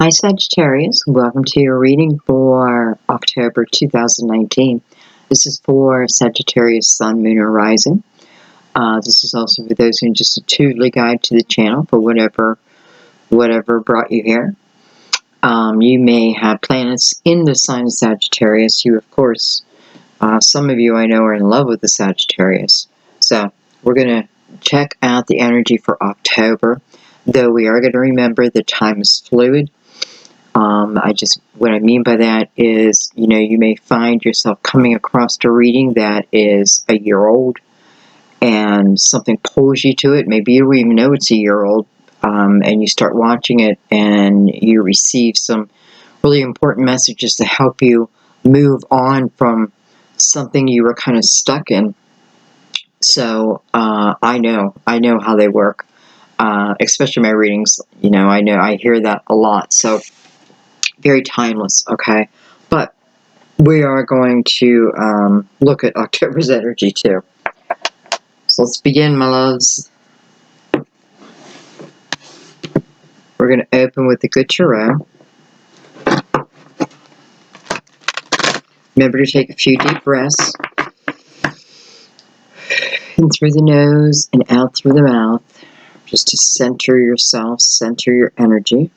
Hi Sagittarius, welcome to your reading for October 2019. This is for Sagittarius Sun, Moon, or Rising. This is also for those who are just a tutelary guide to the channel for whatever brought you here. You may have planets in the sign of Sagittarius. You, of course, some of you I know are in love with the Sagittarius. So we're going to check out the energy for October, though we are going to remember that time is fluid. What I mean by that is, you may find yourself coming across a reading that is a year old and something pulls you to it. Maybe you don't even know it's a year old, and you start watching it and you receive some really important messages to help you move on from something you were kind of stuck in. So, I know how they work, especially my readings. I hear that a lot. So, very timeless, okay? But we are going to look at October's energy too. So let's begin, my loves. We're going to open with the Good Tarot. Remember to take a few deep breaths. In through the nose and out through the mouth. Just to center yourself, center your energy.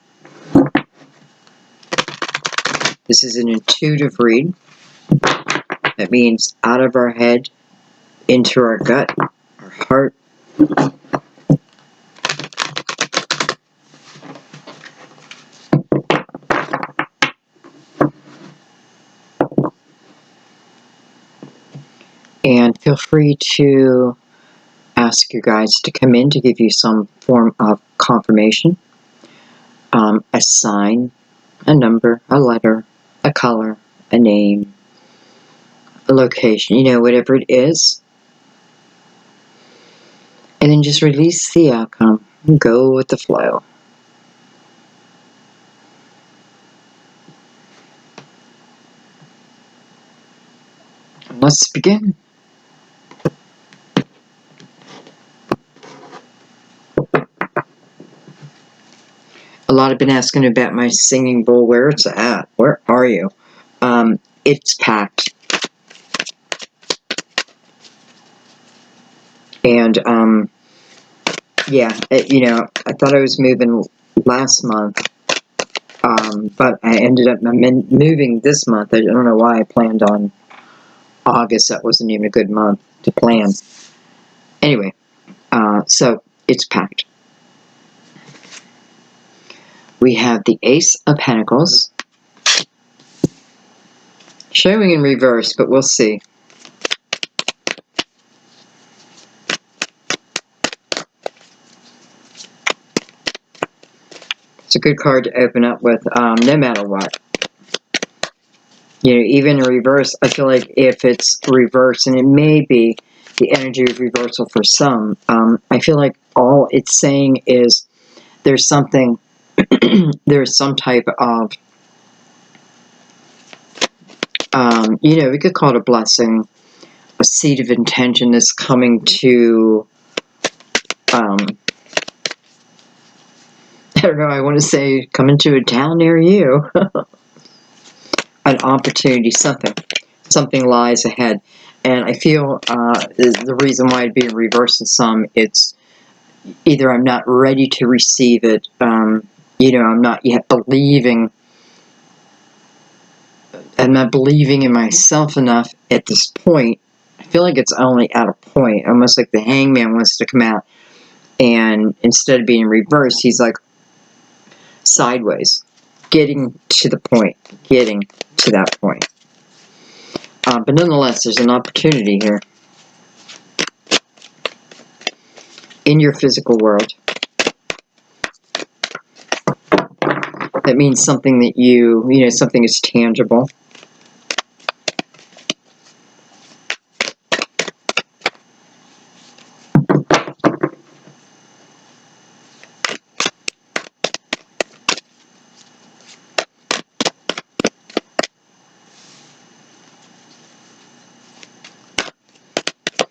This is an intuitive read. That means out of our head, into our gut, our heart. And feel free to ask your guides to come in to give you some form of confirmation. A sign, a number, a letter, a color, a name, a location, whatever it is. And then just release the outcome and go with the flow. Let's begin. A lot have been asking about my singing bowl. Where it's at? Where are you? It's packed. And, yeah, I thought I was moving last month, but I ended up moving this month. I don't know why I planned on August. That wasn't even a good month to plan. Anyway, so it's packed. We have the Ace of Pentacles, showing in reverse, but we'll see. It's a good card to open up with, no matter what. Even in reverse, I feel like if it's reverse, and it may be the energy of reversal for some, I feel like all it's saying is there's something, there's some type of, we could call it a blessing, a seed of intention that's coming to, I don't know, I want to say coming to a town near you. An opportunity, something lies ahead. And I feel the reason why it'd be in reverse in some, it's either I'm not ready to receive it, I'm not yet believing, I'm not believing in myself enough at this point. I feel like it's only at a point, almost like the hangman wants to come out, and instead of being in reverse, he's like sideways, getting to the point, getting to that point. But nonetheless, there's an opportunity here in your physical world. That means something that something is tangible.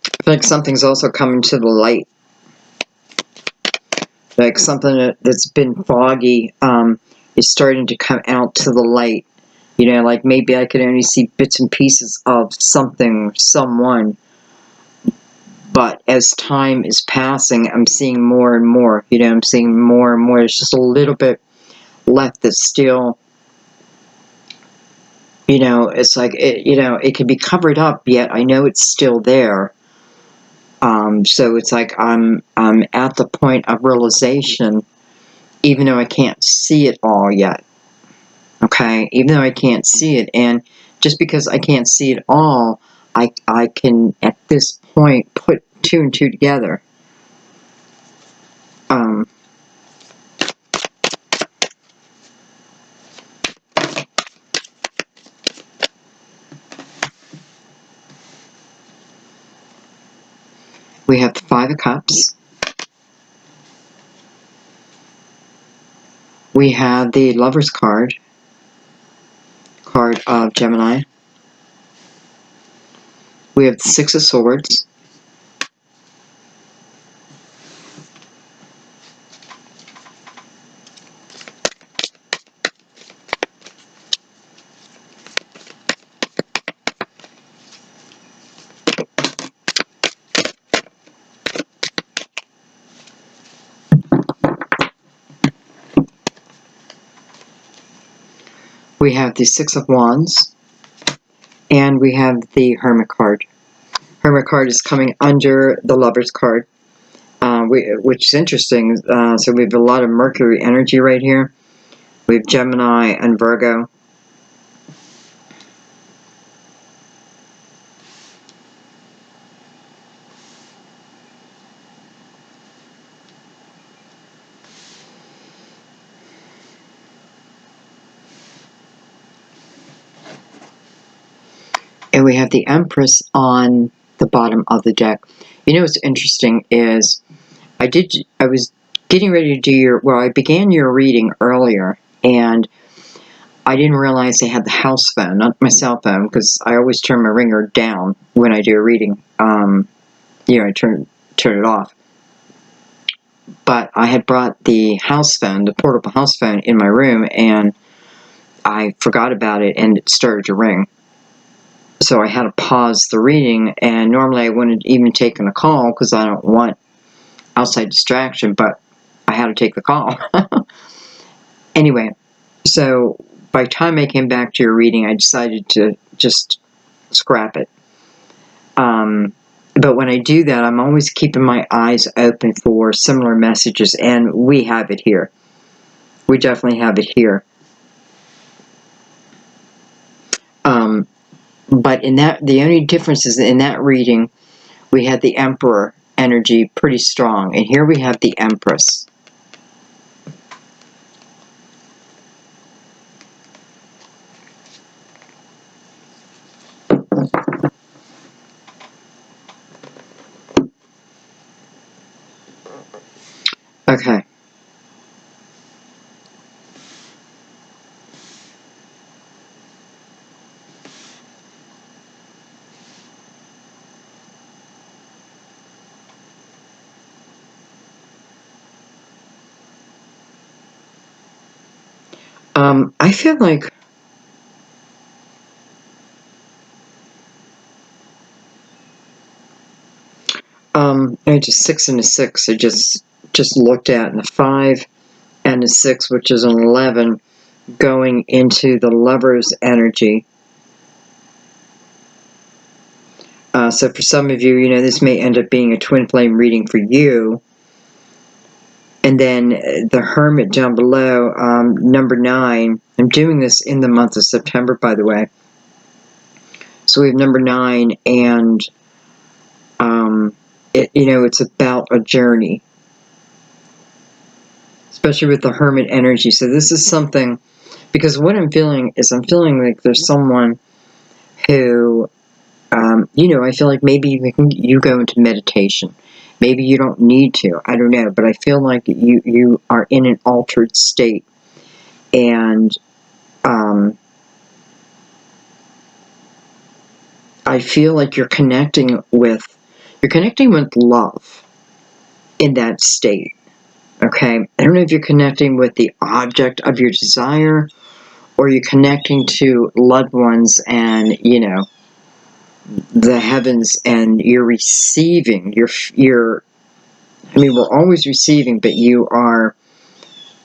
I feel like something's also coming to the light. Like something that's been foggy, is starting to come out to the light. You know, like maybe I could only see bits and pieces of something, someone, but as time is passing, I'm seeing more and more. You know, I'm seeing more and more. There's just a little bit left that's still, you know, it's like, you know, it can be covered up, yet I know it's still there. So it's like I'm at the point of realization, even though I can't see it all yet. Okay, even though I can't see it, and just because I can't see it all, I can at this point put two and two together. We have the Five of Cups. We have the Lover's card of Gemini. We have the Six of Swords. We have the Six of Wands. And we have the Hermit card. Hermit card is coming under the Lover's card, which is interesting. So we have a lot of Mercury energy right here. We have Gemini and Virgo. And we have the Empress on the bottom of the deck. You know what's interesting is I was getting ready to do I began your reading earlier, and I didn't realize they had the house phone, not my cell phone, because I always turn my ringer down when I do a reading. You know, I turn it off. But I had brought the house phone, the portable house phone, in my room, and I forgot about it, and it started to ring. So I had to pause the reading, and normally I wouldn't even taken a call because I don't want outside distraction, but I had to take the call. Anyway, so by the time I came back to your reading, I decided to just scrap it. But when I do that, I'm always keeping my eyes open for similar messages, and we have it here. We definitely have it here. But in that, the only difference is in that reading, we had the Emperor energy pretty strong, and here we have the Empress. Okay. I feel like it's a 6 and a 6. I just looked at, and a 5 and a 6, which is an 11, going into the Lover's energy. So for some of you, you know, this may end up being a twin flame reading for you. And then the Hermit down below, number 9. I'm doing this in the month of September, by the way. So we have number 9, and you know, it's about a journey, especially with the Hermit energy. So this is something, because what I'm feeling is like there's someone who, you know, I feel like maybe you go into meditation. Maybe you don't need to. I don't know. But I feel like you are in an altered state. And I feel like you're connecting with love in that state. Okay, I don't know if you're connecting with the object of your desire, or you're connecting to loved ones and, you know, the heavens, and you're receiving. I mean, we're always receiving, but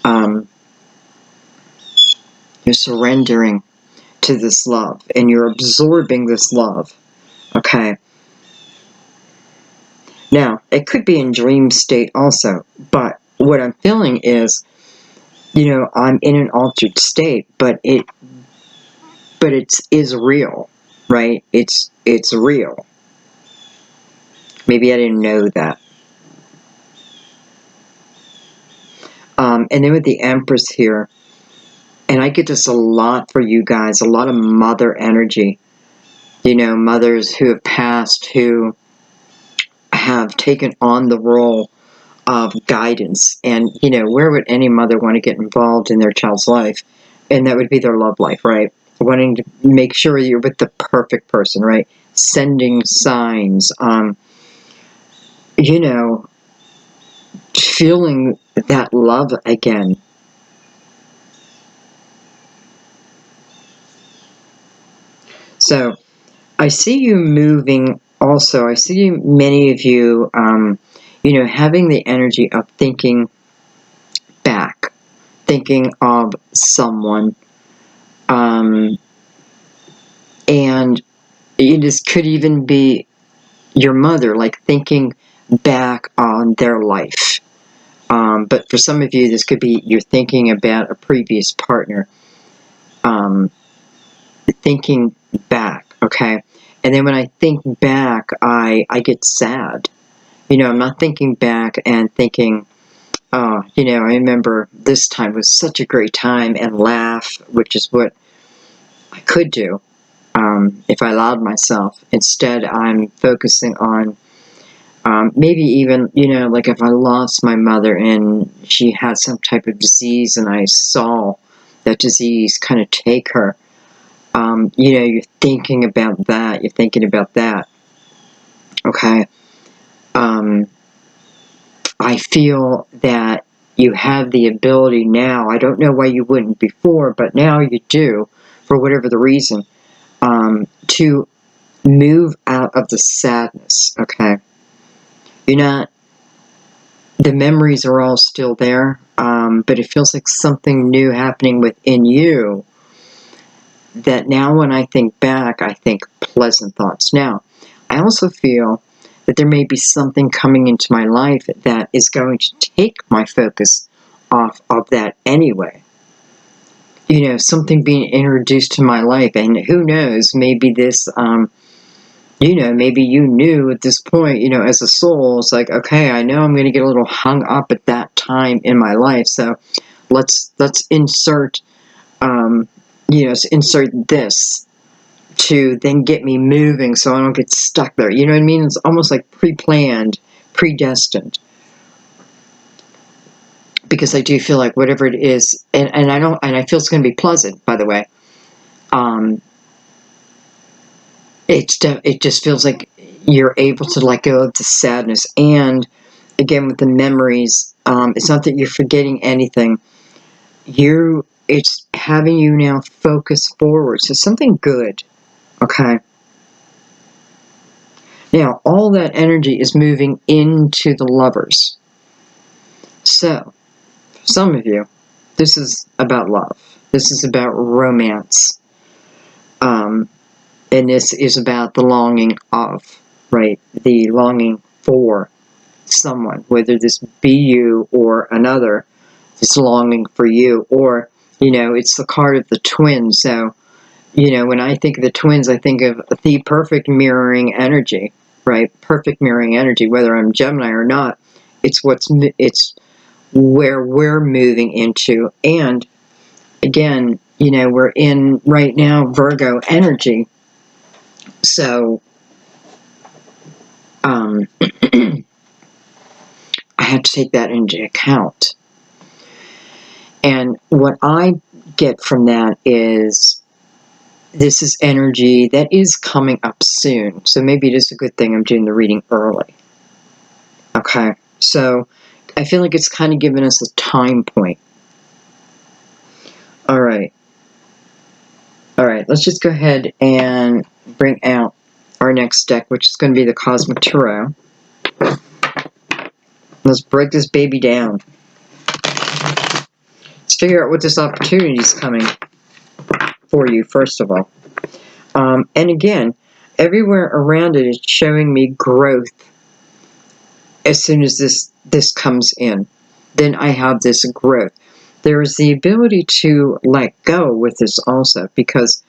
um, you're surrendering to this love, and you're absorbing this love. Okay. Now, it could be in dream state also, but what I'm feeling is, you know, I'm in an altered state, but it's is real, right? It's real. Maybe I didn't know that. And then with the Empress here, and I get this a lot for you guys, a lot of mother energy. You know, mothers who have passed, who have taken on the role of guidance. And, you know, where would any mother want to get involved in their child's life? And that would be their love life, right? Wanting to make sure you're with the perfect person, right? Sending signs, you know, feeling that love again. So I see you moving also. I see many of you, you know, having the energy of thinking back, thinking of someone. And this could even be your mother, like thinking back on their life. But for some of you, this could be you're thinking about a previous partner, thinking back, okay? And then when I think back, I get sad. You know, I'm not thinking back and thinking, oh, you know, I remember this time was such a great time, and laugh, which is what I could do if I allowed myself. Instead, I'm focusing on maybe even, you know, like if I lost my mother and she had some type of disease and I saw that disease kind of take her, you know, you're thinking about that. You're thinking about that. Okay. I feel that you have the ability now. I don't know why you wouldn't before, but now you do, for whatever the reason, to move out of the sadness. Okay. You're not, the memories are all still there, but it feels like something new happening within you, that now when I think back, I think pleasant thoughts. Now, I also feel that there may be something coming into my life that is going to take my focus off of that anyway. You know, something being introduced to my life, and who knows, maybe this, you know, maybe you knew at this point, you know, as a soul, it's like, okay, I know I'm going to get a little hung up at that time in my life, so let's insert, you know, insert this to then get me moving so I don't get stuck there. You know what I mean? It's almost like pre-planned, predestined. Because I do feel like whatever it is, and I feel it's going to be pleasant, by the way. It just feels like you're able to let go of the sadness, and again with the memories, it's not that you're forgetting anything. It's having you now focus forward, so something good. Okay. Now all that energy is moving into the Lovers. So for some of you, this is about love. This is about romance. And this is about the longing of, right? The longing for someone, whether this be you or another, this longing for you. Or, you know, it's the card of the twins. So, you know, when I think of the twins, I think of the perfect mirroring energy, right? Perfect mirroring energy, whether I'm Gemini or not. It's where we're moving into. And again, you know, we're in right now Virgo energy. So, I had to take that into account. And what I get from that is this is energy that is coming up soon. So maybe it is a good thing I'm doing the reading early. Okay. So I feel like it's kind of given us a time point. All right. All right, let's just go ahead and bring out our next deck, which is going to be the Cosmic Tarot. Let's break this baby down. Let's figure out what this opportunity is coming for you, first of all. And again, everywhere around it is showing me growth. As soon as this comes in, then I have this growth. There is the ability to let go with this also, because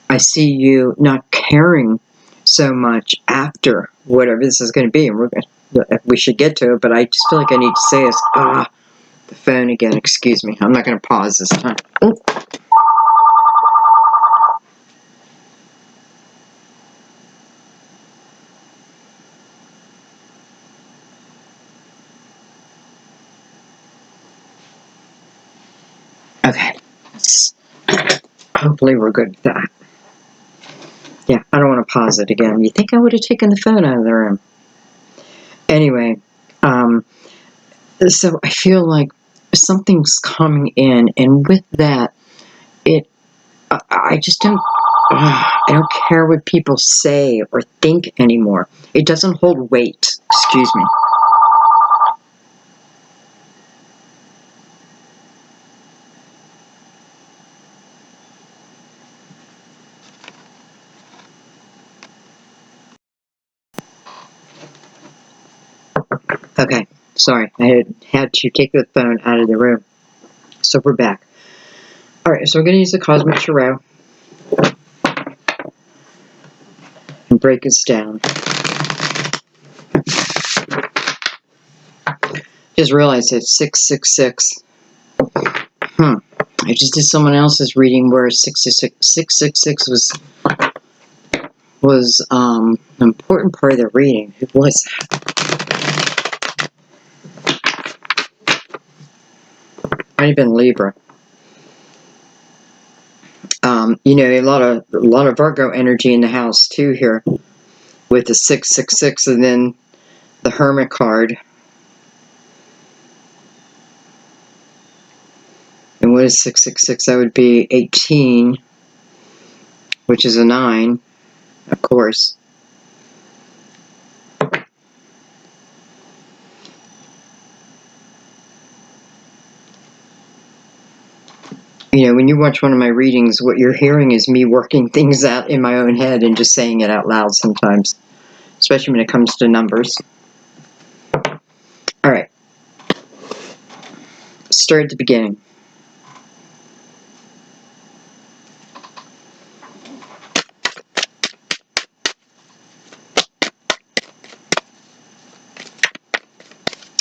I see you not caring so much after whatever this is going to be. And we should get to it, but I just feel like I need to say this. The phone again. Excuse me. I'm not going to pause this time. Ooh. Okay. Hopefully we're good with that. Yeah, I don't want to pause it again. You think I would have taken the phone out of the room? Anyway, so I feel like something's coming in, and with that, I just don't. I don't care what people say or think anymore. It doesn't hold weight. Excuse me. Okay, sorry. I had to take the phone out of the room. So we're back. Alright, so we're going to use the Cosmic Tarot and break this down. Just realized it's 666. I just did someone else's reading where 666 was an important part of the reading. Who was that? Might have been Libra. You know, a lot of Virgo energy in the house too here, with the 666 and then the Hermit card. And what is 666? That would be 18, which is a 9, of course. You know, when you watch one of my readings, what you're hearing is me working things out in my own head and just saying it out loud sometimes, especially when it comes to numbers. All right. Let's start at the beginning.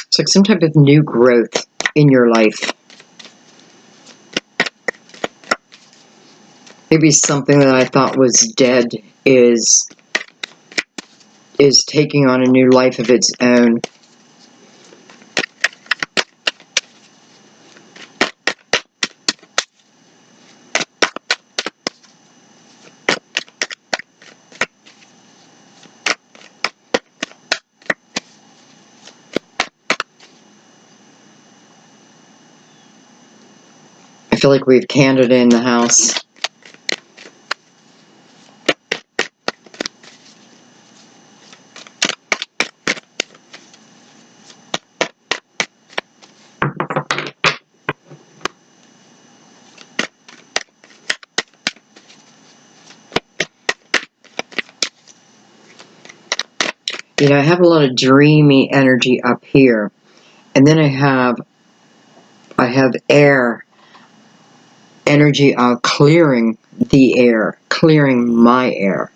It's like some type of new growth in your life. Maybe something that I thought was dead is taking on a new life of its own. I feel like we have Canada in the house. You know, I have a lot of dreamy energy up here. And then I have air energy clearing the air, clearing my air.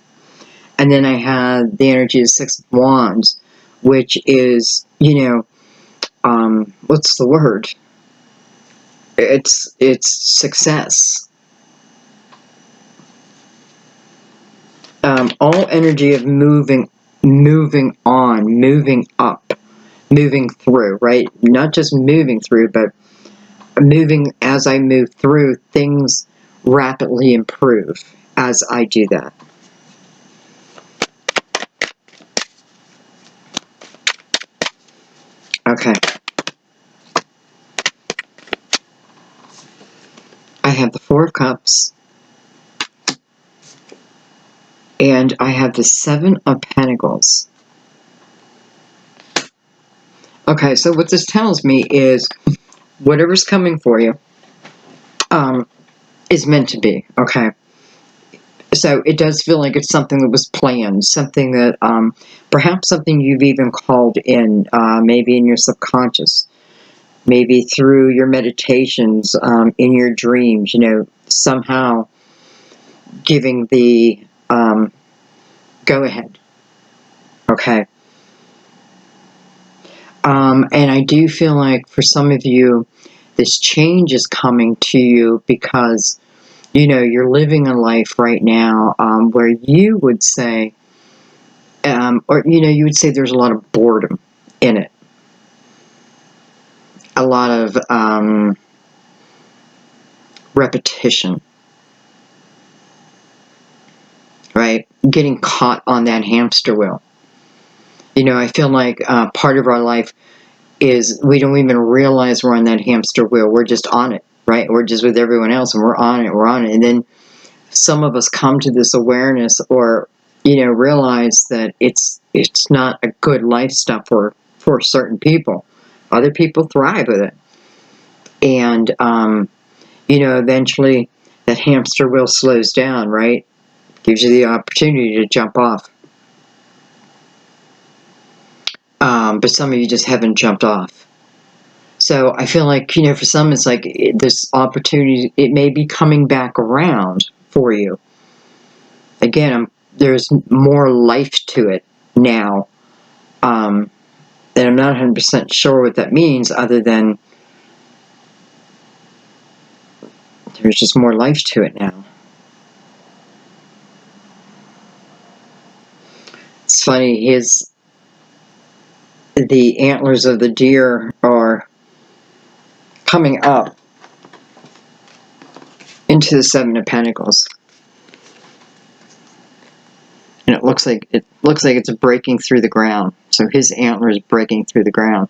And then I have the energy of 6 of Wands, which is, you know, what's the word? It's success. All energy of moving on, moving up, moving through, right? Not just moving through, but moving as I move through, things rapidly improve as I do that. Okay. I have the Four of Cups, and I have the Seven of Pentacles. Okay, so what this tells me is whatever's coming for you is meant to be, okay? So it does feel like it's something that was planned, something that perhaps something you've even called in, maybe in your subconscious, maybe through your meditations, in your dreams, you know, somehow giving the go-ahead, okay? And I do feel like for some of you, this change is coming to you because, you know, you're living a life right now where you would say, or, you know, you would say there's a lot of boredom in it. A lot of repetition, right? Getting caught on that hamster wheel. You know, I feel like part of our life is we don't even realize we're on that hamster wheel. We're just on it, right? We're just with everyone else and we're on it, we're on it. And then some of us come to this awareness or, you know, realize that it's not a good lifestyle for certain people. Other people thrive with it. And, you know, eventually that hamster wheel slows down, right? Gives you the opportunity to jump off. But some of you just haven't jumped off. So I feel like, you know, for some it's like this opportunity, it may be coming back around for you. Again, there's more life to it now. And I'm not 100% sure what that means other than there's just more life to it now. It's funny, the antlers of the deer are coming up into the Seven of Pentacles. And it looks like it's breaking through the ground. So his antler is breaking through the ground.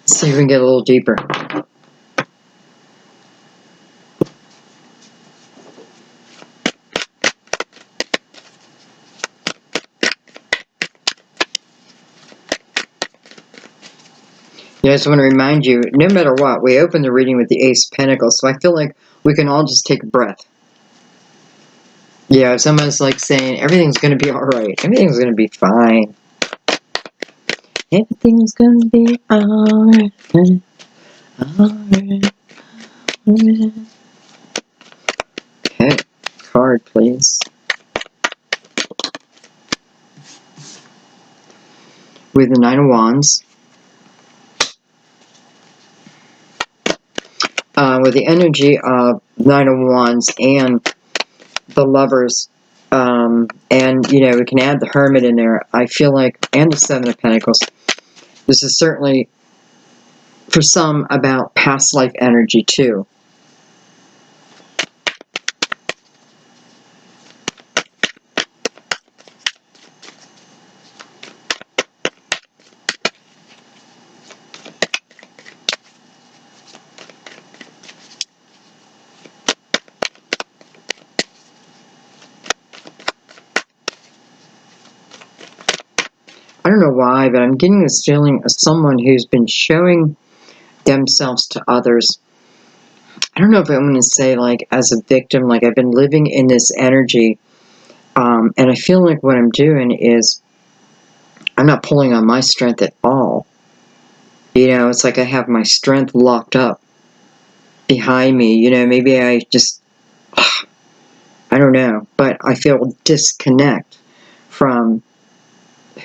Let's see if we can get a little deeper. Yeah, I just want to remind you, no matter what, we open the reading with the Ace of Pentacles, so I feel like we can all just take a breath. Yeah, if someone's like saying, everything's going to be alright, everything's going to be fine. Everything's going to be alright. Alright. Okay, card please. With the Nine of Wands. With the energy of Nine of Wands and the Lovers, and, you know, we can add the Hermit in there, I feel like, and the Seven of Pentacles. This is certainly, for some, about past life energy, too. I don't know why, but I'm getting this feeling of someone who's been showing themselves to others. I don't know if I'm going to say, like, as a victim, like, I've been living in this energy, and I feel like what I'm doing is I'm not pulling on my strength at all. You know, it's like I have my strength locked up behind me. You know, maybe I just, I don't know, but I feel disconnect from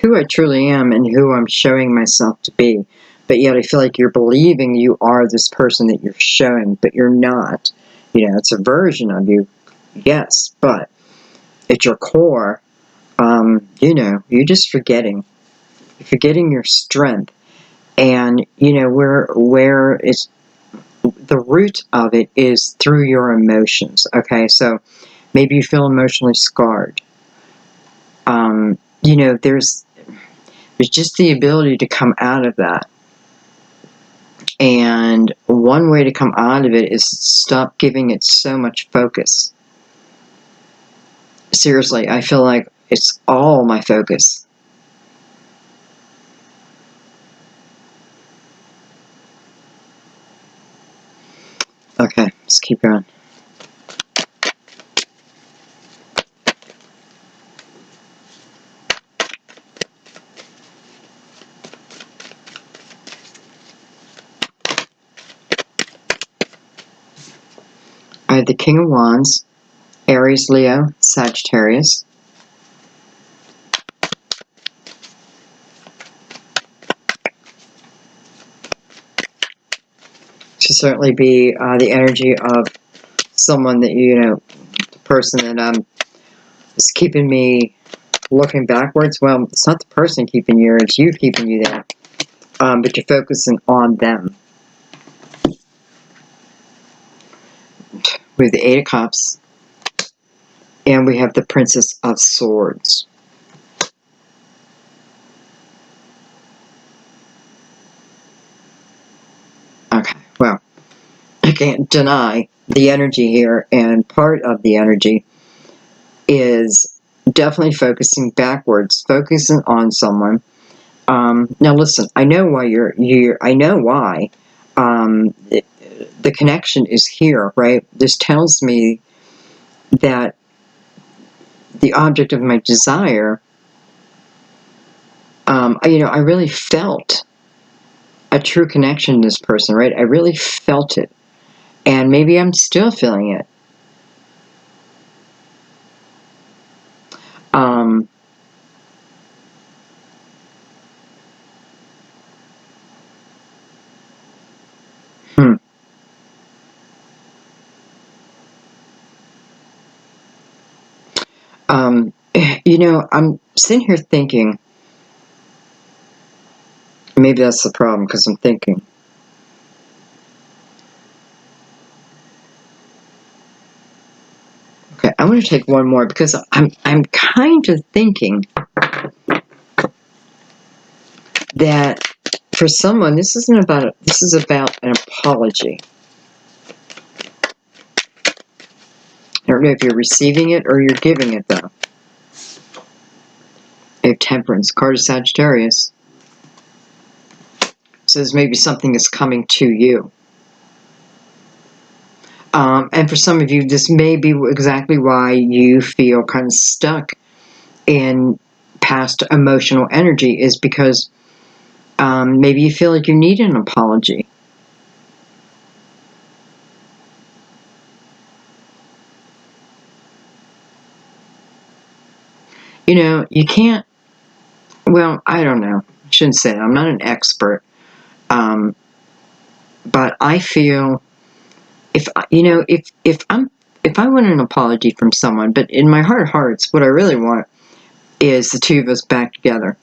who I truly am and who I'm showing myself to be. But yet I feel like you're believing you are this person that you're showing, but you're not. You know, it's a version of you, yes, but at your core, you know, you're just forgetting. You're forgetting your strength. And, you know, where it's, the root of it is through your emotions, okay? So Maybe you feel emotionally scarred. You know, there's just the ability to come out of that. And one way to come out of it is stop giving it so much focus. Seriously, I feel like it's all my focus. Okay, let's keep going. I have the King of Wands, Aries, Leo, Sagittarius. Should certainly be the energy of someone that, you know, the person that is keeping me looking backwards. Well, it's not the person keeping you, it's you keeping you there. But you're focusing on them. We have the Eight of Cups, and we have the Princess of Swords. Okay, well, I can't deny the energy here, and part of the energy is definitely focusing backwards, focusing on someone. Now, listen, I know why I know why. The connection is here, right? This tells me that the object of my desire, you know, I really felt a true connection to this person, right? I really felt it. And maybe I'm still feeling it. Um, hmm. You know, I'm sitting here thinking, maybe that's the problem, because I'm thinking. Okay, I'm going to take one more, because I'm kind of thinking that for someone, this is about an apology. I don't know if you're receiving it or you're giving it, though. I have Temperance, card of Sagittarius. Says maybe something is coming to you. And for some of you, this may be exactly why you feel kind of stuck in past emotional energy, is because maybe you feel like you need an apology. You know, you can't, well, I don't know. I shouldn't say that. I'm not an expert. But I feel if I want an apology from someone, but in my heart of hearts, what I really want is the two of us back together.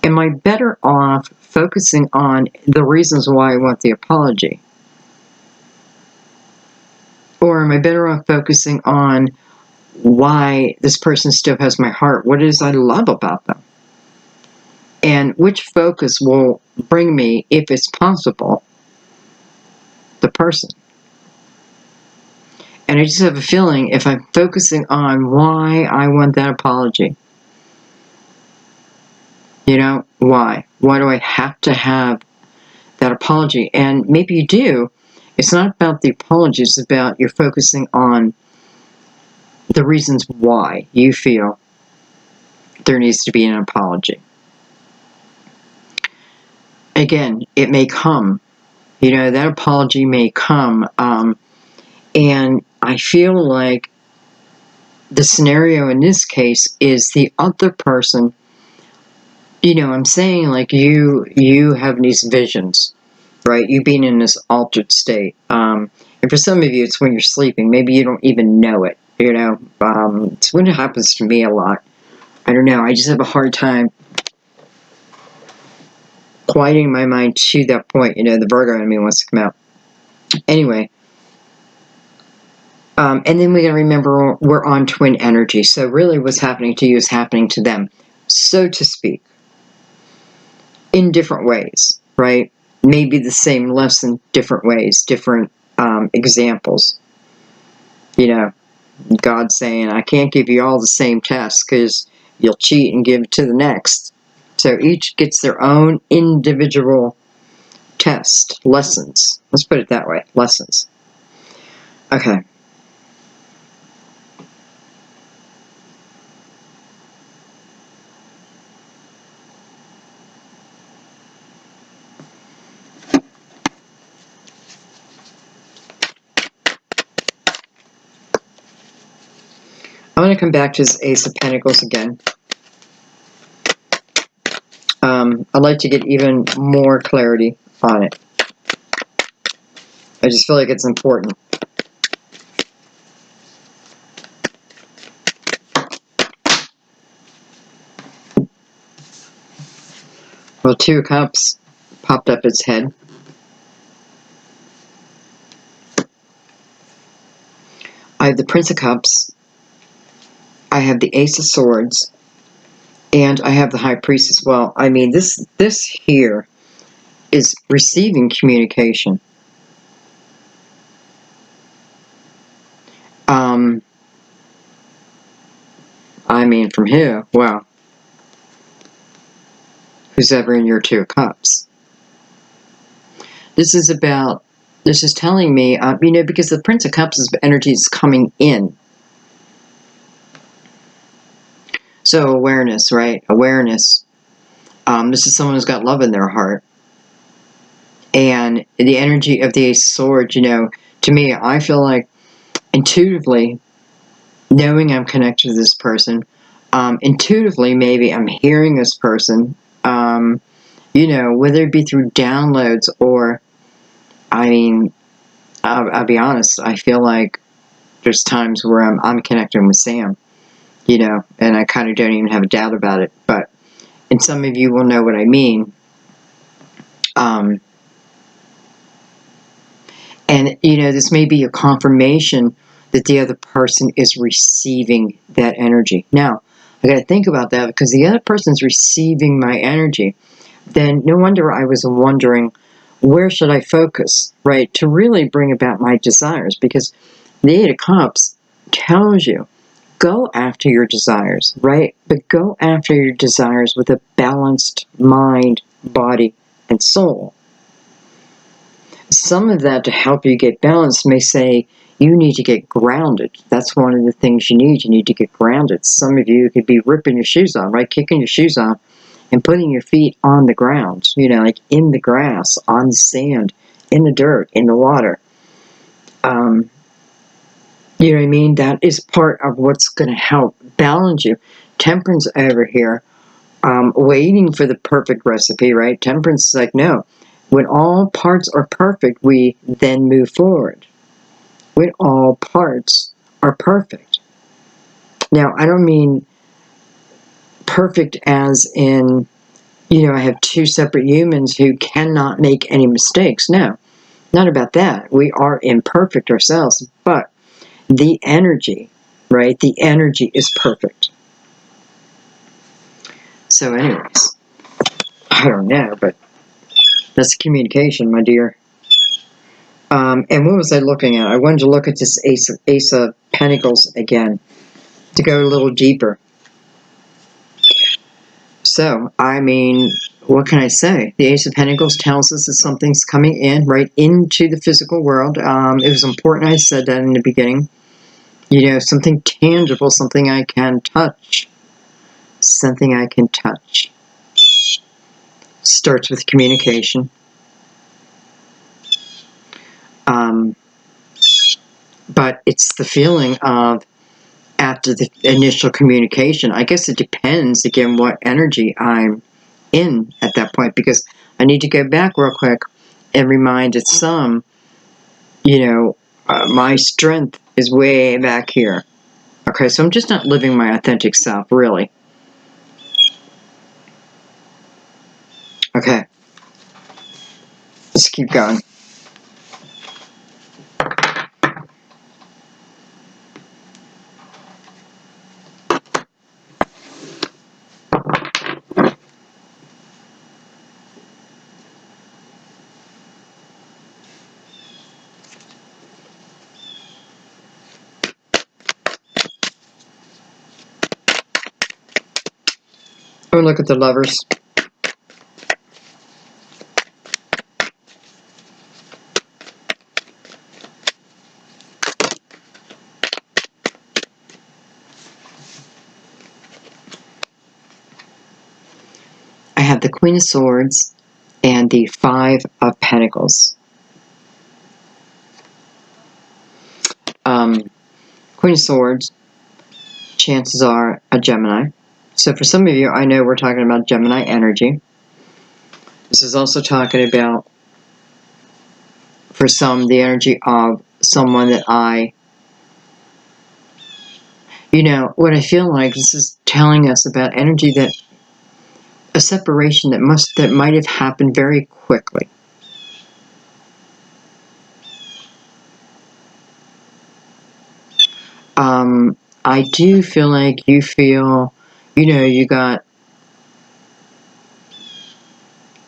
Am I better off focusing on the reasons why I want the apology? Or am I better off focusing on why this person still has my heart? What it is I love about them? And which focus will bring me, if it's possible, the person? And I just have a feeling if I'm focusing on why I want that apology, you know, why? Why do I have to have that apology? And maybe you do. It's not about the apology, it's about you're focusing on the reasons why you feel there needs to be an apology. Again, it may come. You know, that apology may come. And I feel like the scenario in this case is the other person. You know, I'm saying like you have these visions, right? You being in this altered state. And for some of you, it's when you're sleeping. Maybe you don't even know it. You know, it's when it happens to me a lot. I don't know. I just have a hard time quieting my mind to that point. You know, the Virgo in me wants to come out. Anyway, And then we got to remember we're on twin energy. So really what's happening to you is happening to them, so to speak, in different ways, right? Maybe the same lesson, different ways, different examples. You know, God saying, I can't give you all the same tests because you'll cheat and give it to the next. So each gets their own individual test, lessons. Let's put it that way, lessons. Okay. I'm going to come back to this Ace of Pentacles again. I'd like to get even more clarity on it. I just feel like it's important. Well, Two of Cups popped up its head. I have the Prince of Cups. I have the Ace of Swords. And I have the High Priestess. Well, I mean, this here is receiving communication. I mean, from who? Well, who's ever in your Two of Cups. This is telling me, you know, because the Prince of Cups' energy is coming in. So awareness, right? Awareness. This is someone who's got love in their heart. And the energy of the Ace of Swords, you know, to me, I feel like intuitively, knowing I'm connected to this person, intuitively, maybe I'm hearing this person, you know, whether it be through downloads or, I mean, I'll be honest, I feel like there's times where I'm connecting with Sam, you know, and I kind of don't even have a doubt about it, but, and some of you will know what I mean. And, you know, this may be a confirmation that the other person is receiving that energy. Now, I got to think about that because the other person's receiving my energy. Then no wonder I was wondering, where should I focus, right, to really bring about my desires? Because the Eight of Cups tells you, go after your desires, right? But go after your desires with a balanced mind, body, and soul. Some of that, to help you get balanced, may say you need to get grounded. That's one of the things you need. You need to get grounded. Some of you could be ripping your shoes off, right? Kicking your shoes off and putting your feet on the ground, you know, like in the grass, on the sand, in the dirt, in the water. You know what I mean? That is part of what's going to help balance you. Temperance over here, waiting for the perfect recipe, right? Temperance is like, no. When all parts are perfect, we then move forward. When all parts are perfect. Now, I don't mean perfect as in, you know, I have two separate humans who cannot make any mistakes. No, not about that. We are imperfect ourselves, but the energy, right? The energy is perfect. So anyways, I don't know, but that's communication, my dear. And what was I looking at? I wanted to look at this Ace of Pentacles again to go a little deeper. So, I mean, what can I say? The Ace of Pentacles tells us that something's coming in, right, into the physical world. It was important I said that in the beginning. You know, something tangible, something I can touch. Something I can touch. Starts with communication. But it's the feeling of, after the initial communication, I guess it depends, again, what energy I'm in at that point, because I need to go back real quick and remind it some, you know, my strength is way back here. Okay, so I'm just not living my authentic self, really. Okay. Let's keep going. Oh, look at the Lovers. I have the Queen of Swords and the Five of Pentacles. Queen of Swords, chances are a Gemini. So for some of you, I know we're talking about Gemini energy. This is also talking about, for some, the energy of someone that what I feel like this is telling us about energy that a separation that might have happened very quickly. I do feel like you feel, you got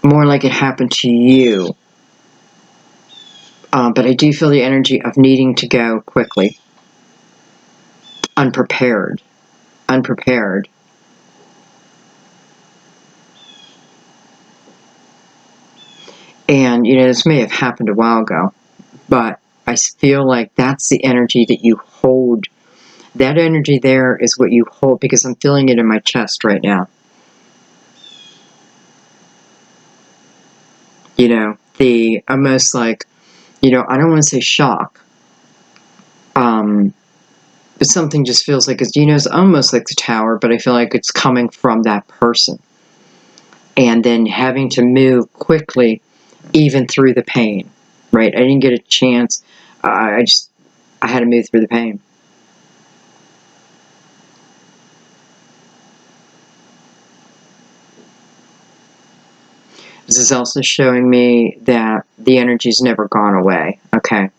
more like it happened to you. But I do feel the energy of needing to go quickly. Unprepared. And, this may have happened a while ago, but I feel like that's the energy that you hold. That energy there is what you hold, because I'm feeling it in my chest right now. The almost like, I don't want to say shock, but something just feels like it's almost like the Tower, but I feel like it's coming from that person. And then having to move quickly, even through the pain, right? I didn't get a chance. I had to move through the pain. This is also showing me that the energy's never gone away, okay?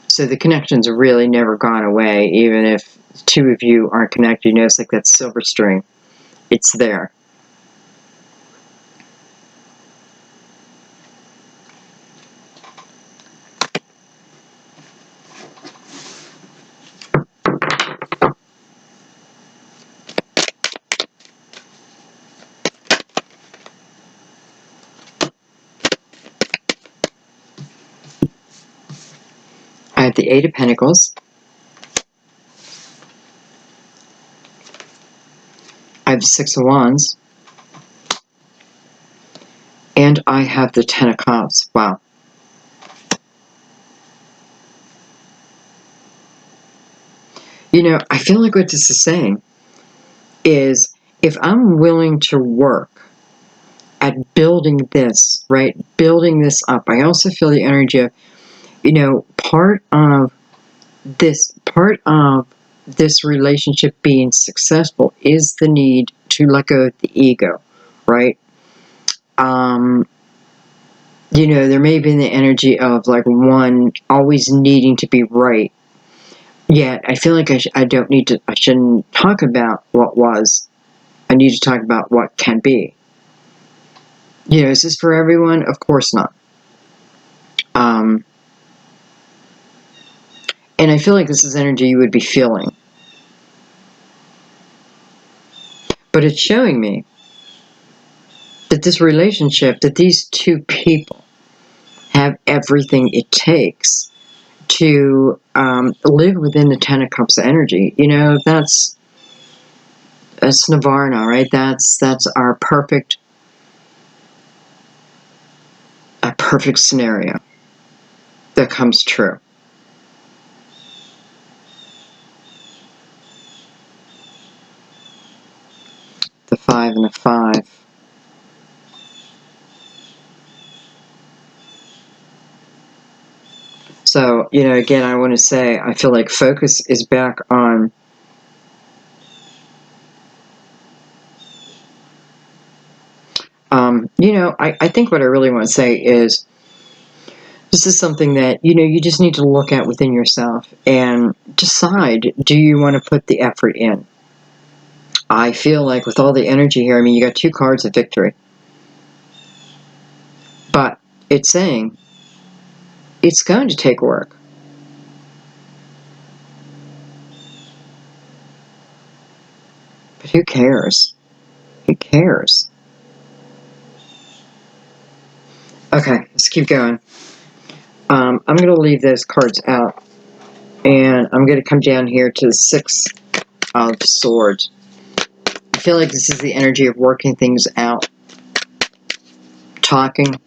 So the connection's really never gone away, even if two of you aren't connected. It's like that silver string. It's there. I have the Eight of Pentacles. I have the Six of Wands. And I have the Ten of Cups. Wow. I feel like what this is saying is, if I'm willing to work at building this, right? Building this up. I also feel the energy of, part of this relationship being successful is the need to let go of the ego, right? There may have been the energy of like one always needing to be right. Yet I feel like I shouldn't talk about what was. I need to talk about what can be. Is this for everyone? Of course not. And I feel like this is energy you would be feeling. But it's showing me that this relationship, that these two people have everything it takes to live within the Ten of Cups energy. That's Nirvana, right? That's our perfect scenario that comes true. The Five and the Five. So, again, I want to say, I feel like focus is back on I think what I really want to say is, this is something that, you just need to look at within yourself and decide, do you want to put the effort in? I feel like with all the energy here, you got two cards of victory. But it's saying it's going to take work. But who cares? Who cares? Okay, let's keep going. I'm going to leave those cards out. And I'm going to come down here to the Six of Swords. I feel like this is the energy of working things out. Talking.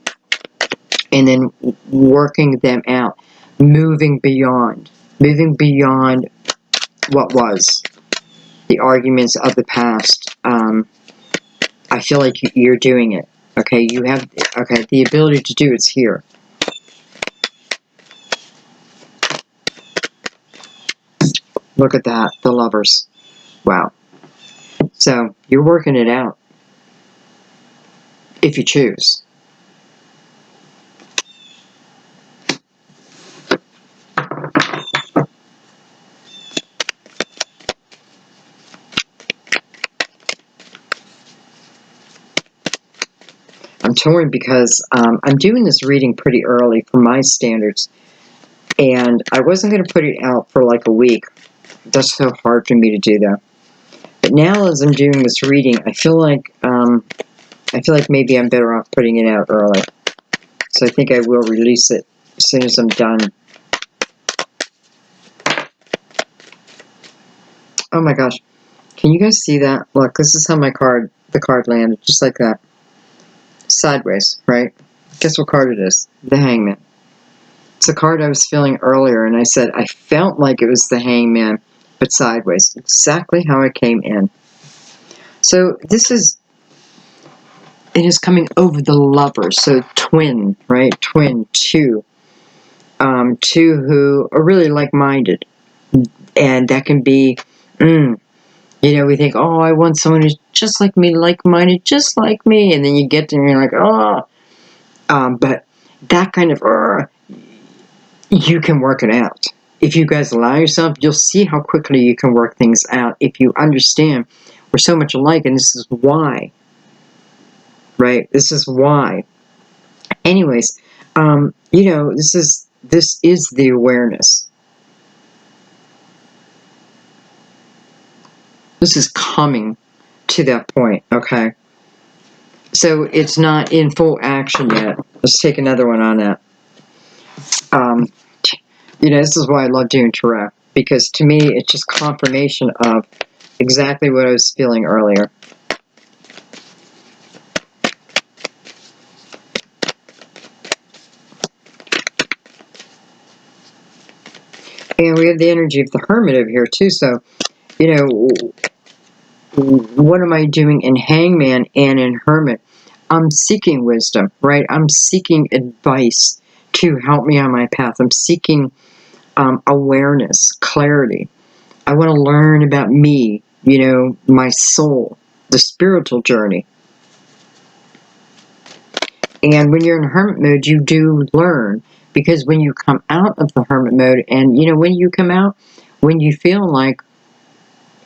And then working them out. Moving beyond. Moving beyond what was. The arguments of the past. I feel like you're doing it. Okay, you have, okay, the ability to do it's here. Look at that, the Lovers. Wow. So, you're working it out. If you choose. I'm torn because I'm doing this reading pretty early for my standards. And I wasn't going to put it out for like a week. That's so hard for me to do that. But now as I'm doing this reading, I feel like maybe I'm better off putting it out early. So I think I will release it as soon as I'm done. Oh my gosh. Can you guys see that? Look, this is how the card landed, just like that. Sideways, right? Guess what card it is? The Hangman. It's a card I was feeling earlier, and I said I felt like it was the Hangman, but sideways. Exactly how it came in. So this is, it is coming over the Lovers. So twin, right? Twin, two. Two who are really like-minded. And that can be, you know, we think, oh, I want someone who's just like me, like-minded, just like me. And then you get to, and you're like, oh. But that kind of, you can work it out. If you guys allow yourself, you'll see how quickly you can work things out. If you understand, we're so much alike, and this is why. Right? This is why. Anyways, you know, this is the awareness. This is coming to that point, okay? So it's not in full action yet. Let's take another one on that. You know, this is why I love doing tarot, because to me, it's just confirmation of exactly what I was feeling earlier. And we have the energy of the Hermit over here, too. So, you know, what am I doing in Hangman and in Hermit? I'm seeking wisdom, right? I'm seeking advice to help me on my path. I'm seeking awareness, clarity. I want to learn about me, you know, my soul, the spiritual journey. And when you're in Hermit mode, you do learn. Because when you come out of the Hermit mode, and, you know, when you come out, when you feel like,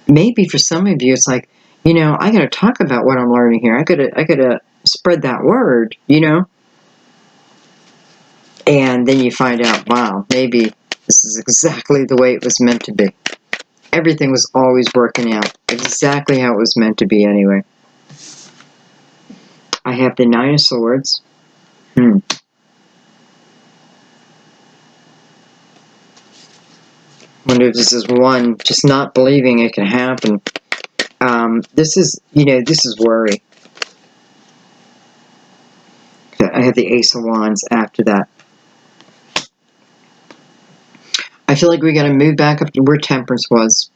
maybe for some of you, it's like, you know, I got to talk about what I'm learning here. I gotta spread that word, you know. And then you find out, wow, maybe this is exactly the way it was meant to be. Everything was always working out exactly how it was meant to be anyway. I have the Nine of Swords. Wonder if this is one just not believing it can happen. This is, you know, this is worry. I have the Ace of Wands after that. I feel like we got to move back up to where Temperance was.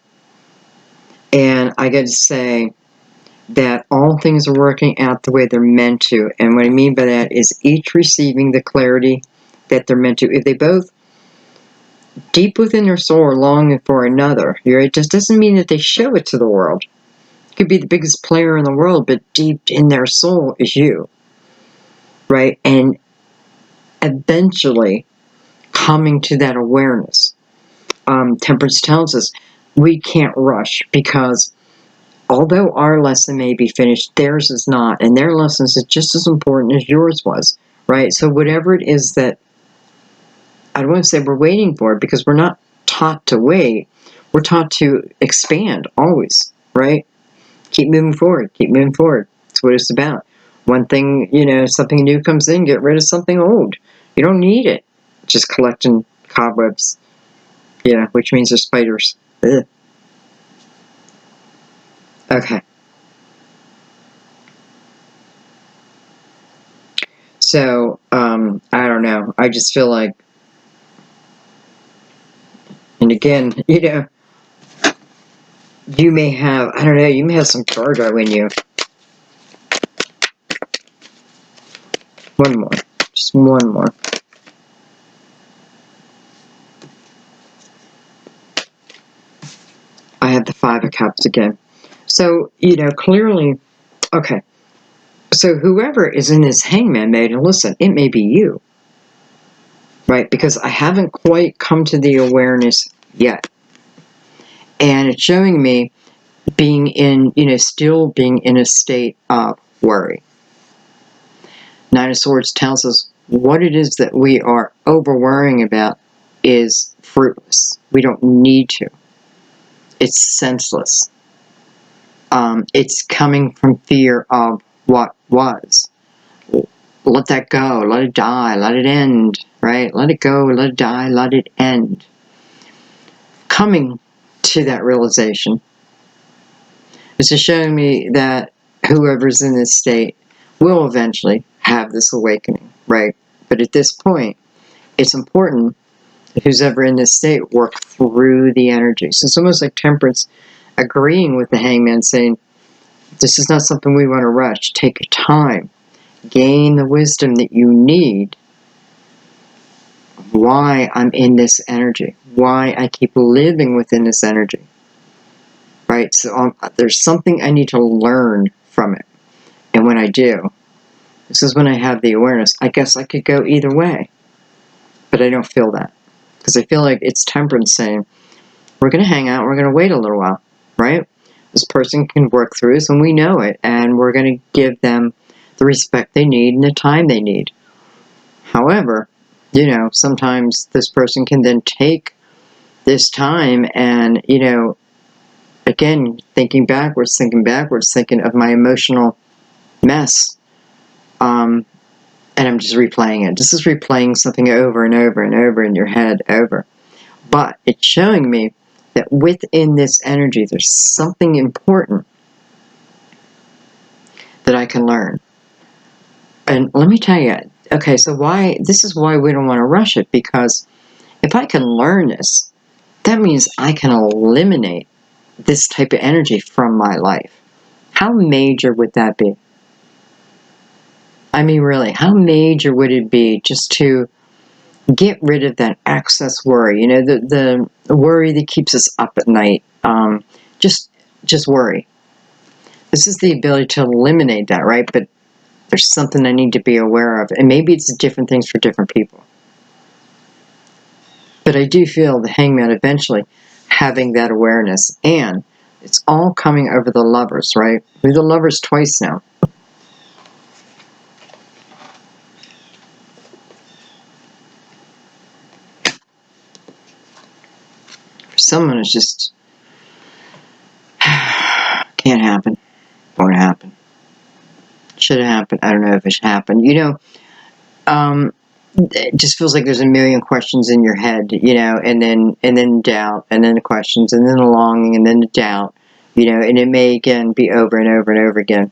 And I got to say that all things are working out the way they're meant to. And what I mean by that is each receiving the clarity that they're meant to. If they both, deep within their soul, are longing for another, it just doesn't mean that they show it to the world. It could be the biggest player in the world, but deep in their soul is you. Right? And eventually coming to that awareness. Temperance tells us we can't rush, because although our lesson may be finished, theirs is not, and their lesson is just as important as yours was, right? So whatever it is that, I don't want to say we're waiting for, because we're not taught to wait. We're taught to expand always, right? Keep moving forward, keep moving forward. That's what it's about. One thing, you know, something new comes in, get rid of something old. You don't need it. Just collecting cobwebs. Yeah, which means there's spiders. Ugh. Okay. So, I don't know. I just feel like, and again, you know, you may have, I don't know, you may have some Virgo in you. One more. Just one more. I have the Five of Cups again. So, you know, clearly, okay. So whoever is in this hangman mode, and listen, it may be you, right? Because I haven't quite come to the awareness yet. And it's showing me being in, you know, still being in a state of worry. Nine of Swords tells us what it is that we are over worrying about is fruitless. We don't need to. It's senseless. It's coming from fear of what was. Let that go. Let it die. Let it end. Right? Let it go. Let it die. Let it end. Coming to that realization is just showing me that whoever's in this state will eventually have this awakening. Right? But at this point, it's important that who's ever in this state work through the energy. So it's almost like Temperance agreeing with the hangman, saying, this is not something we want to rush. Take your time. Gain the wisdom that you need. Why I'm in this energy. Why I keep living within this energy. Right? So there's something I need to learn from it. And when I do, this is when I have the awareness. I guess I could go either way. But I don't feel that. Because I feel like it's Temperance saying, we're going to hang out. We're going to wait a little while. Right? This person can work through this, and we know it. And we're going to give them the respect they need and the time they need. However, you know, sometimes this person can then take this time and, you know, again, thinking backwards, thinking of my emotional mess. And I'm just replaying it. This is replaying something over and over and over in your head, over. But it's showing me that within this energy, there's something important that I can learn. And let me tell you, okay, so this is why we don't want to rush it, because if I can learn this, that means I can eliminate this type of energy from my life. How major would that be? I mean, really, how major would it be just to get rid of that excess worry? You know, the worry that keeps us up at night. Just worry. This is the ability to eliminate that, right? But there's something I need to be aware of. And maybe it's different things for different people. But I do feel the hangman eventually having that awareness. And it's all coming over the Lovers, right? We're the Lovers twice now. For someone, it's just can't happen. Won't happen. Should have happened. I don't know if it should happen. You know, it just feels like there's a million questions in your head, you know, and then doubt, and then the questions, and then the longing, and then the doubt, you know, and it may again be over and over and over again.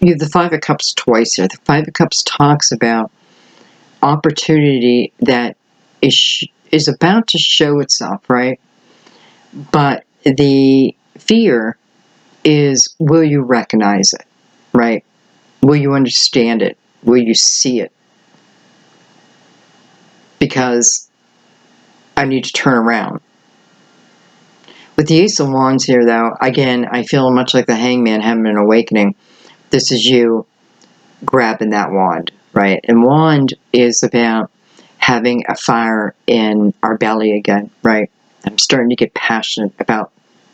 You have the Five of Cups twice here. The Five of Cups talks about opportunity that is about to show itself, right? But the fear is, will you recognize it, right? Will you understand it? Will you see it? Because I need to turn around. With the Ace of Wands here, though, again, I feel much like the Hangman having an awakening. This is you grabbing that wand, right? And wand is about having a fire in our belly again, right? I'm starting to get passionate about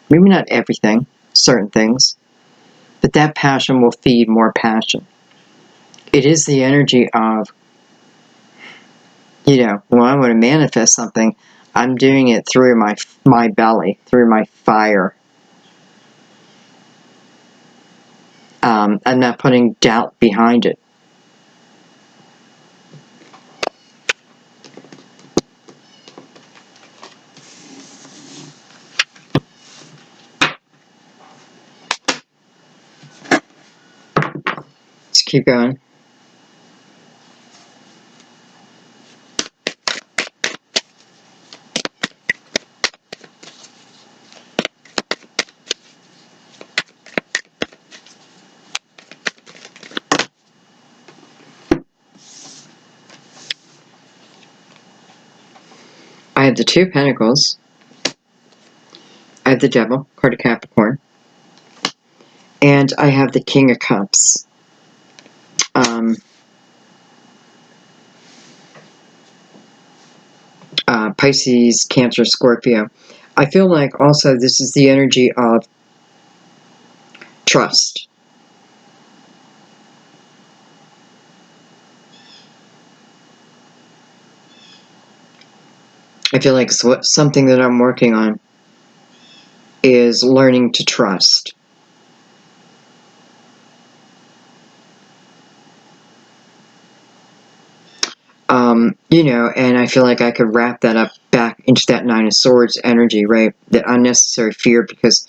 maybe not everything, certain things, but that passion will feed more passion. It is the energy of, you know, when I want to manifest something, I'm doing it through my belly, through my fire. I'm not putting doubt behind it. Let's keep going. I have the Two of Pentacles. I have the Devil, card of Capricorn. And I have the King of Cups. Pisces, Cancer, Scorpio. I feel like also this is the energy of trust. I feel like something that I'm working on is learning to trust. You know, and I feel like I could wrap that up back into that Nine of Swords energy, right? That unnecessary fear, because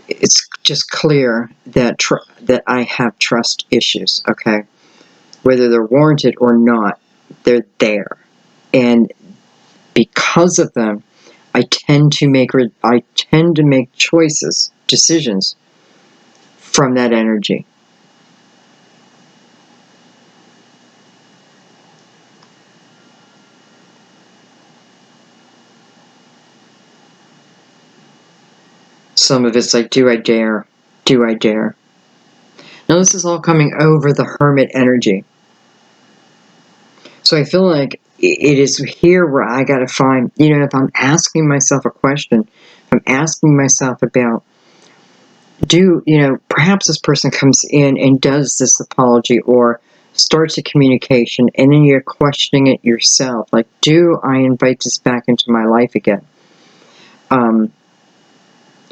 it's just clear that that I have trust issues, okay? Whether they're warranted or not, they're there. And because of them, I tend to make decisions from that energy. Some of it's like, do I dare? Do I dare? Now this is all coming over the Hermit energy. So I feel like it is here where I got to find, you know, if I'm asking myself a question, if I'm asking myself about, you know, perhaps this person comes in and does this apology or starts a communication, and then you're questioning it yourself. Like, do I invite this back into my life again?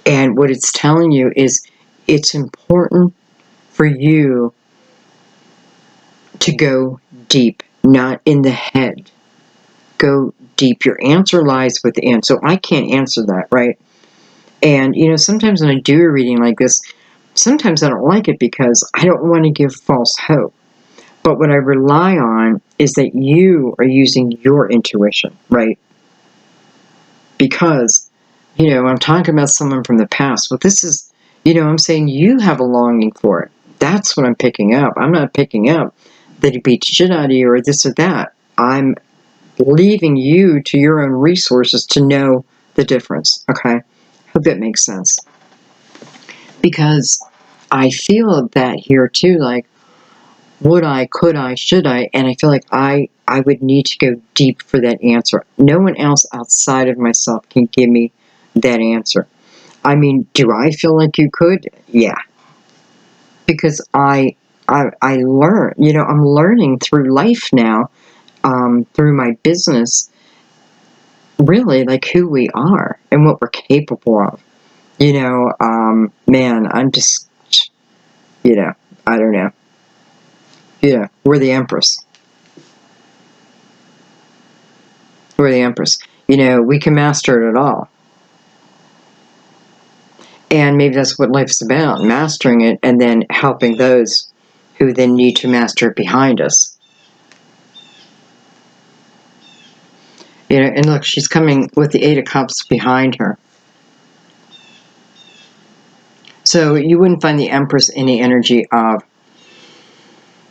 And what it's telling you is it's important for you to go deep, not in the head. Go deep. Your answer lies within. So I can't answer that, right? And, you know, sometimes when I do a reading like this, sometimes I don't like it because I don't want to give false hope. But what I rely on is that you are using your intuition, right? Because, you know, I'm talking about someone from the past. Well, this is, you know, I'm saying you have a longing for it. That's what I'm picking up. I'm not picking up that he beat shit out of you or this or that. I'm leaving you to your own resources to know the difference, okay? Hope that makes sense. Because I feel that here too, like, would I, could I, should I? And I feel like I would need to go deep for that answer. No one else outside of myself can give me that answer. I mean, do I feel like you could? Yeah. Because I learn, you know, I'm learning through life now, through my business, really like who we are and what we're capable of. You know, man, I'm just, you know, I don't know. Yeah, we're the Empress. We're the Empress. You know, we can master it all. And maybe that's what life's about, mastering it and then helping those who then need to master it behind us. You know, and look, she's coming with the Eight of Cups behind her. So you wouldn't find the Empress in the energy of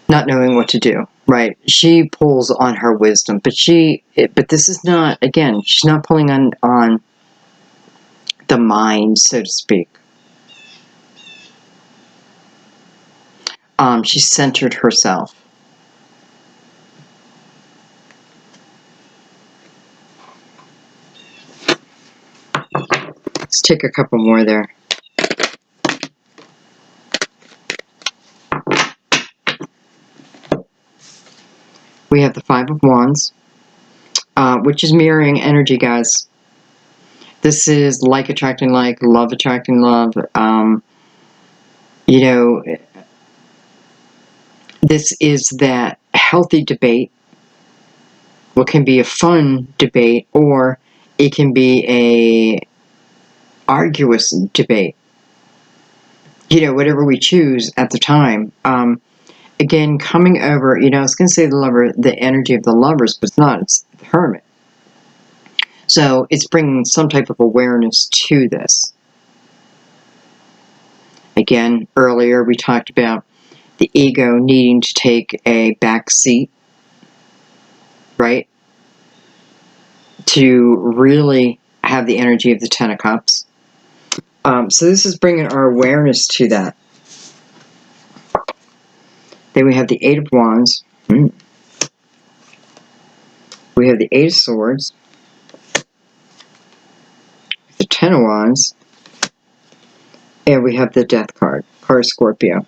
not knowing what to do, right? She pulls on her wisdom, but this is not, again, she's not pulling on the mind, so to speak. She's centered herself. Let's take a couple more there. We have the Five of Wands, which is mirroring energy, guys. This is like attracting like, love attracting love. You know, this is that healthy debate. What can be a fun debate, or it can be a arduous debate. You know, whatever we choose at the time. Again, coming over, you know, I was going to say the energy of the lovers, but it's not. It's the hermit. So it's bringing some type of awareness to this. Again, earlier we talked about the ego needing to take a back seat, right? To really have the energy of the Ten of Cups. So this is bringing our awareness to that. Then we have the Eight of Wands. We have the Eight of Swords. The Ten of Wands. And we have the Death card. Card of Scorpio.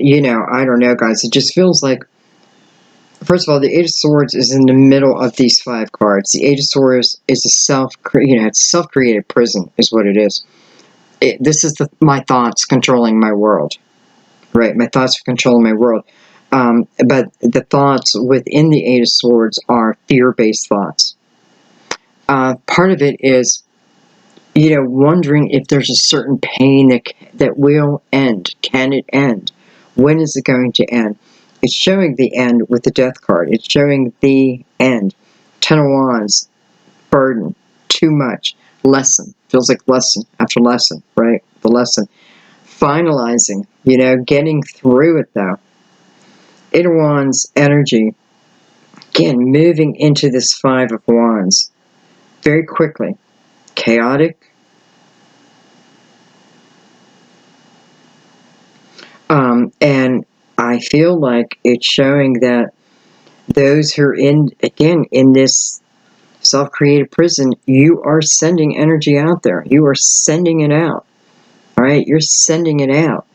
You know, I don't know, guys. It just feels like, first of all, the Eight of Swords is in the middle of these 5 cards. The Eight of Swords is a it's self-created prison, is what it is. This is my thoughts controlling my world, right? My thoughts are controlling my world. But the thoughts within the Eight of Swords are fear-based thoughts. Part of it is, you know, wondering if there's a certain pain that will end. Can it end? When is it going to end? It's showing the end with the Death card. It's showing the end. Ten of Wands, burden, too much, lesson. Feels like lesson after lesson, right? The lesson. Finalizing, you know, getting through it though. Eight of Wands energy, again, moving into this Five of Wands very quickly. Chaotic. And I feel like it's showing that those who are in this self-created prison, you are sending energy out there. You are sending it out. All right, you're sending it out.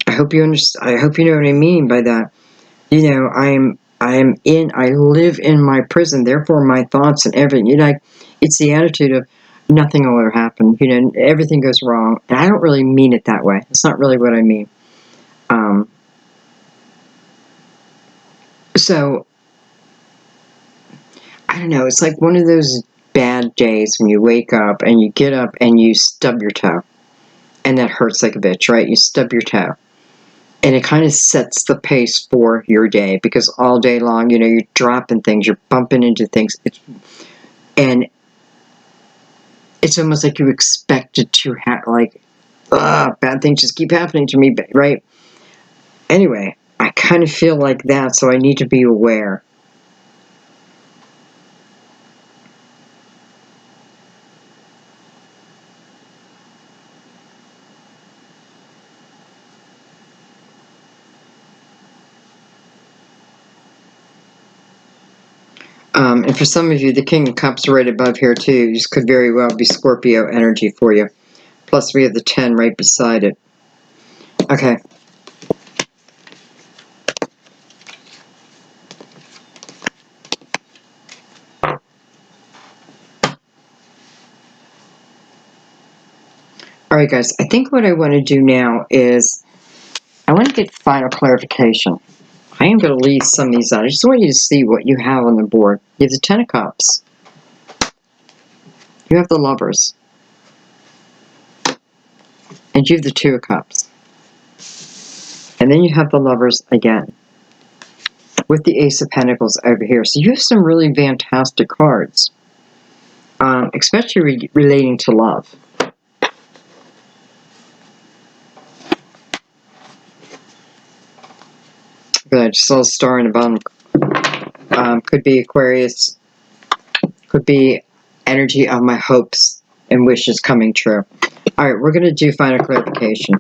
I hope you understand. I hope you know what I mean by that. You know, I live in my prison, therefore my thoughts and everything. You know, it's the attitude of nothing will ever happen. You know, everything goes wrong. And I don't really mean it that way. It's not really what I mean. So, I don't know. It's like one of those bad days when you wake up and you get up and you stub your toe. And that hurts like a bitch, right? You stub your toe. And it kind of sets the pace for your day, because all day long, you know, you're dropping things, you're bumping into things. And it's almost like you expect it to bad things just keep happening to me, right? Anyway, I kind of feel like that, so I need to be aware. And for some of you, the King of Cups right above here too. This could very well be Scorpio energy for you. Plus we have the 10 right beside it. Okay. Alright guys, I think what I want to do now is I want to get final clarification. I am going to leave some of these out. I just want you to see what you have on the board. You have the 10 of Cups. You have the Lovers. And you have the 2 of Cups. And then you have the Lovers again. With the Ace of Pentacles over here. So you have some really fantastic cards. Especially relating to love. Good, I just saw a star in the bottom. Could be Aquarius. Could be energy of my hopes and wishes coming true. Alright, we're going to do final clarification.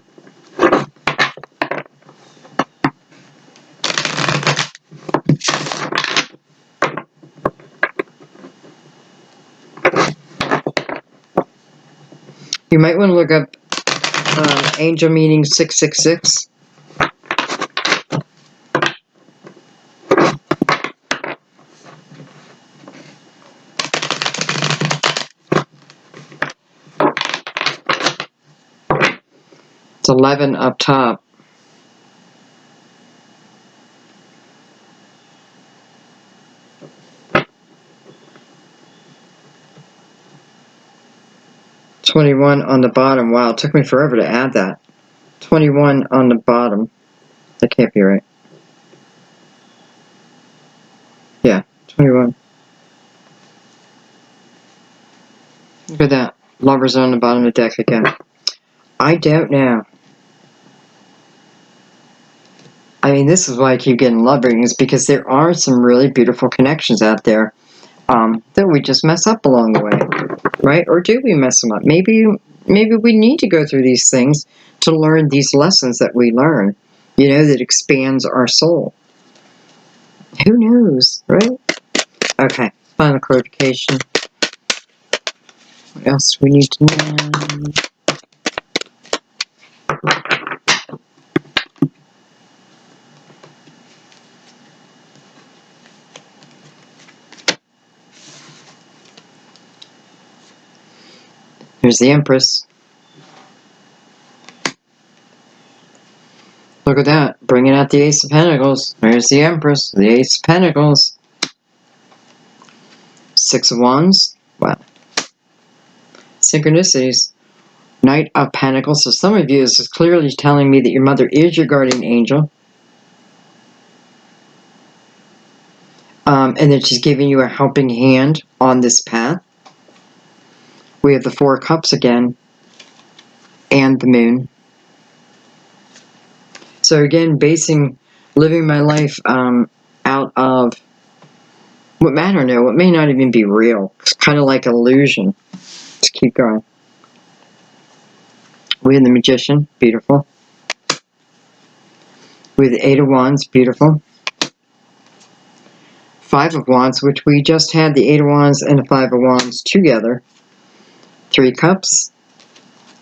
You might want to look up angel meaning 666. It's 11 up top. $21 on the bottom. Wow, it took me forever to add that. 21 on the bottom. That can't be right. Yeah, 21. Look at that. Lovers on the bottom of the deck again. I don't know. I mean, this is why I keep getting love readings, because there are some really beautiful connections out there that we just mess up along the way, right? Or do we mess them up? Maybe we need to go through these things to learn these lessons that we learn, you know, that expands our soul. Who knows, right? Okay, final clarification. What else do we need to know? Here's the Empress. Look at that, bringing out the Ace of Pentacles. There's the Empress, the Ace of Pentacles. Six of Wands. Wow. Synchronicities. Knight of Pentacles. So some of you, this is clearly telling me that your mother is your guardian angel. And that she's giving you a helping hand on this path. We have the Four of Cups again. And the Moon. So again, living my life out of what matter now, what may not even be real. It's kind of like an illusion. Let's keep going. We have the Magician, beautiful. We have the Eight of Wands, beautiful. Five of Wands, which we just had the Eight of Wands and the Five of Wands together. Three Cups.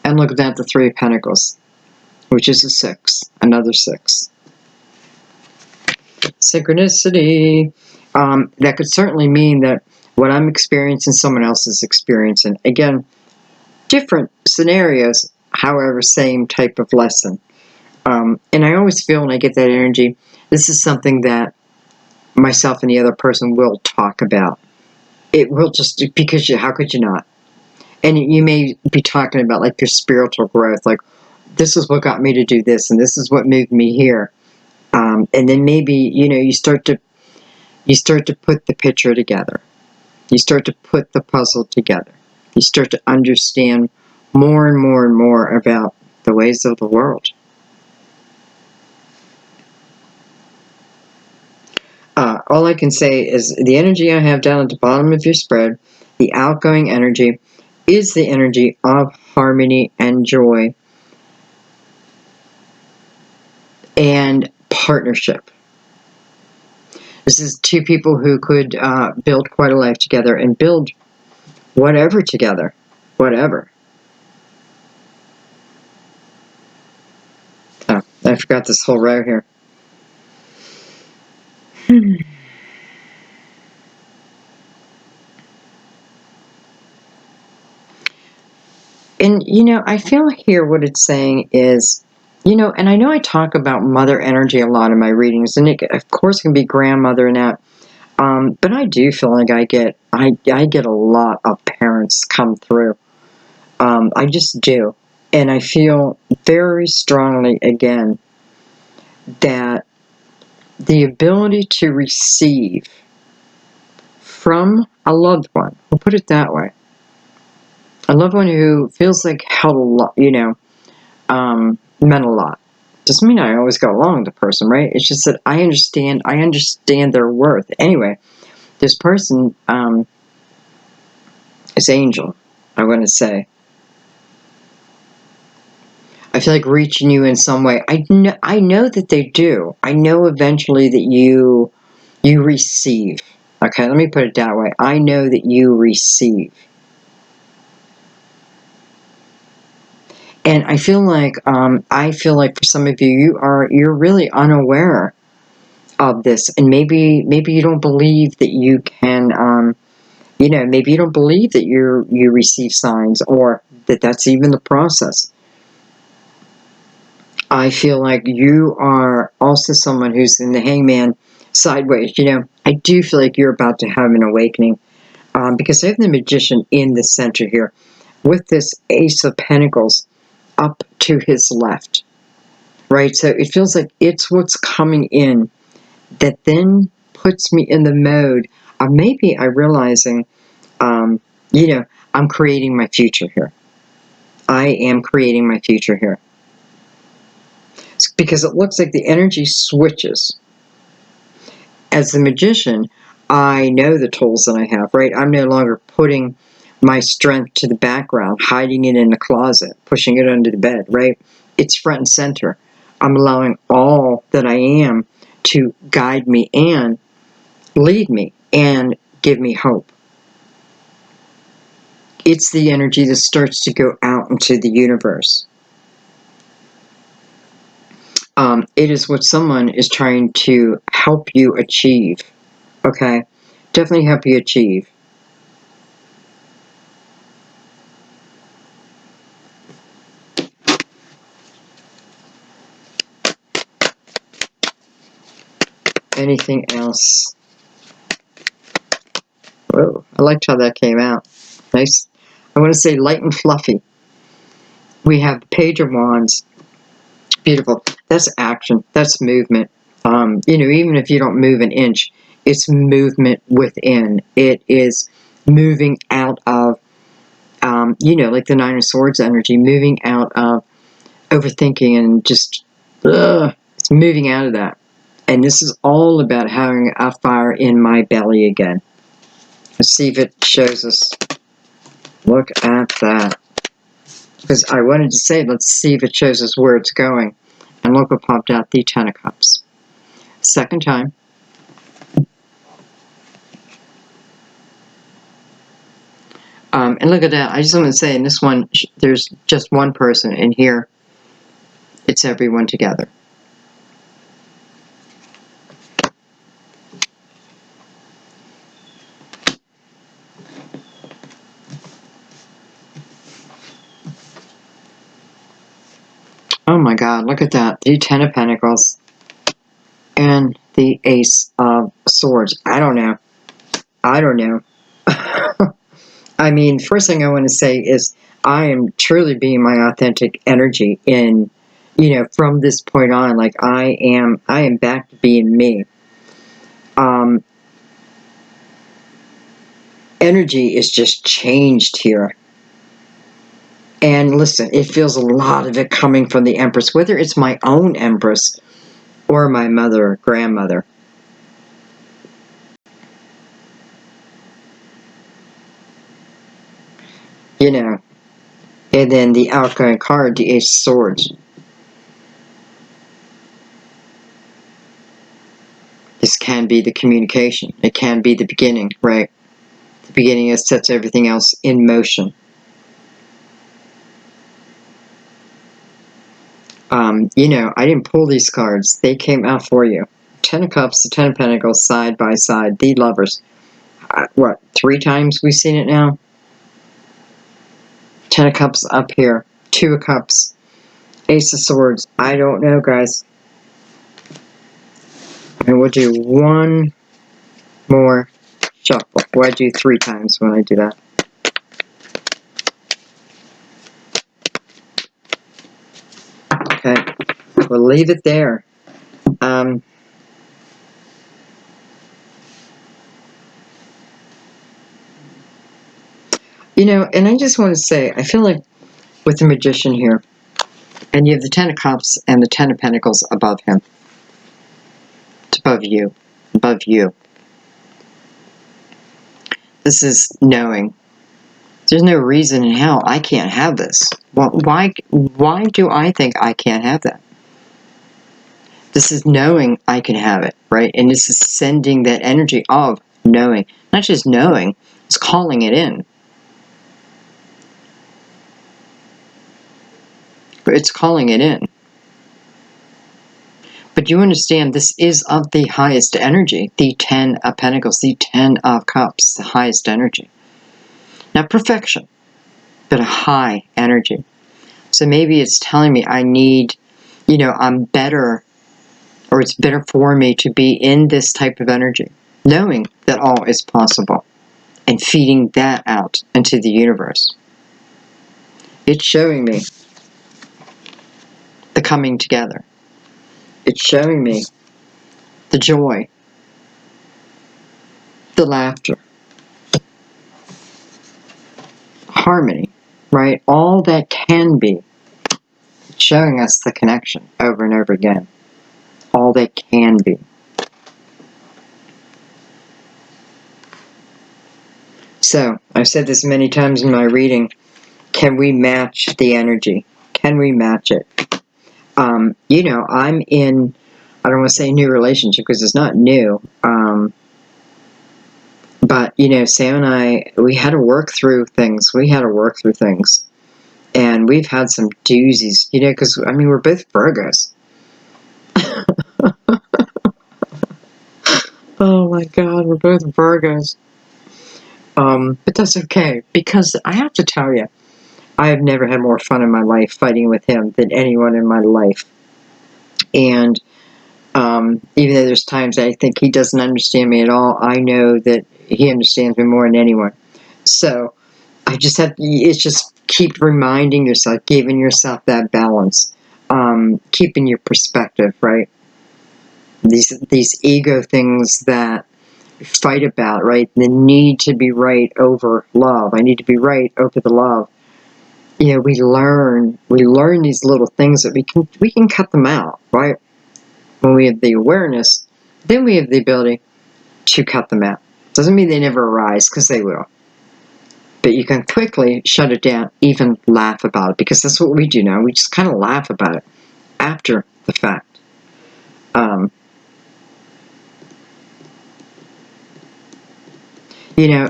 And look at that, the Three of Pentacles, which is a 6, another 6. Synchronicity. That could certainly mean that what I'm experiencing, someone else is experiencing. Again, different scenarios, however, same type of lesson. And I always feel when I get that energy, this is something that myself and the other person will talk about. It will just, because how could you not? And you may be talking about like your spiritual growth, like this is what got me to do this, and this is what moved me here. And then maybe, you know, you start to put the picture together. You start to put the puzzle together. You start to understand more and more and more about the ways of the world. All I can say is the energy I have down at the bottom of your spread, the outgoing energy, is the energy of harmony and joy and partnership. This is two people who could build quite a life together and build whatever together. Whatever. Oh, I forgot this whole row here. And, you know, I feel here what it's saying is, you know, and I know I talk about mother energy a lot in my readings, and it, of course, can be grandmother and that. But I do feel like I get a lot of parents come through. I just do. And I feel very strongly, again, that the ability to receive from a loved one, we'll put it that way, a loved one who feels like held a lot, you know, meant a lot. Doesn't mean I always go along with the person, right? It's just that I understand their worth. Anyway, this person is angel, I want to say. I feel like reaching you in some way. I know that they do. I know eventually that you receive. Okay, let me put it that way. I know that you receive. And I feel like for some of you, you're really unaware of this, and maybe you don't believe that you can, maybe you don't believe that you receive signs, or that that's even the process. I feel like you are also someone who's in the hangman sideways. I do feel like you're about to have an awakening, because I have the magician in the center here with this Ace of Pentacles up to his left, right? So it feels like it's what's coming in that then puts me in the mode of maybe I realizing, I'm creating my future here. I am creating my future here. Because it looks like the energy switches. As the magician, I know the tools that I have, right? I'm no longer putting my strength to the background, hiding it in the closet, pushing it under the bed, right? It's front and center. I'm allowing all that I am to guide me and lead me and give me hope. It's the energy that starts to go out into the universe. It is what someone is trying to help you achieve. Okay? Definitely help you achieve. Anything else? Whoa, I liked how that came out. Nice. I want to say light and fluffy. We have the Page of Wands. Beautiful. That's action. That's movement. Even if you don't move an inch, it's movement within. It is moving out of, like the Nine of Swords energy, moving out of overthinking and just, it's moving out of that. And this is all about having a fire in my belly again. Let's see if it shows us. Look at that. Because I wanted to say, let's see if it shows us where it's going. And look what popped out, the Ten of Cups. Second time. And look at that. I just want to say, in this one, there's just one person. And here, it's everyone together. Oh my God, look at that. The Ten of Pentacles. And the Ace of Swords. I don't know. I mean, first thing I want to say is I am truly being my authentic energy in, from this point on. Like I am back to being me. Energy is just changed here. And listen, it feels a lot of it coming from the Empress, whether it's my own Empress or my mother or grandmother. And then the outgoing card, the Ace of Swords. This can be the communication. It can be the beginning, right? The beginning that sets everything else in motion. I didn't pull these cards. They came out for you. Ten of Cups, the Ten of Pentacles, side by side. The Lovers. What, 3 times we've seen it now? Ten of Cups up here. Two of Cups. Ace of Swords. I don't know, guys. And we'll do one more shuffle. Why do 3 times when I do that? Okay. We'll leave it there. And I just want to say, I feel like with the Magician here, and you have the Ten of Cups and the Ten of Pentacles above him. It's above you. Above you. This is knowing. There's no reason in hell I can't have this. Why do I think I can't have that? This is knowing I can have it, right? And this is sending that energy of knowing. Not just knowing, it's calling it in. It's calling it in. But you understand, this is of the highest energy, the 10 of Pentacles, the 10 of Cups, the highest energy. Not perfection, but a high energy. So maybe it's telling me I need, I'm better, or it's better for me to be in this type of energy, knowing that all is possible, and feeding that out into the universe. It's showing me the coming together. It's showing me the joy, the laughter, harmony, right? All that can be. It's showing us the connection over and over again. All that can be. So, I've said this many times in my reading. Can we match the energy? Can we match it? I'm in, I don't want to say new relationship because it's not new. But, Sam and I, we had to work through things. And we've had some doozies, because, we're both Virgos. Oh my God, we're both Virgos. But that's okay, because I have to tell you, I have never had more fun in my life fighting with him than anyone in my life. And even though there's times I think he doesn't understand me at all, I know that he understands me more than anyone. So I just it's just keep reminding yourself, giving yourself that balance, keeping your perspective, right? These ego things that fight about, right? The need to be right over love. I need to be right over the love. We learn these little things that we can cut them out, right? When we have the awareness, then we have the ability to cut them out. Doesn't mean they never arise, because they will. But you can quickly shut it down, even laugh about it, because that's what we do now. We just kind of laugh about it after the fact.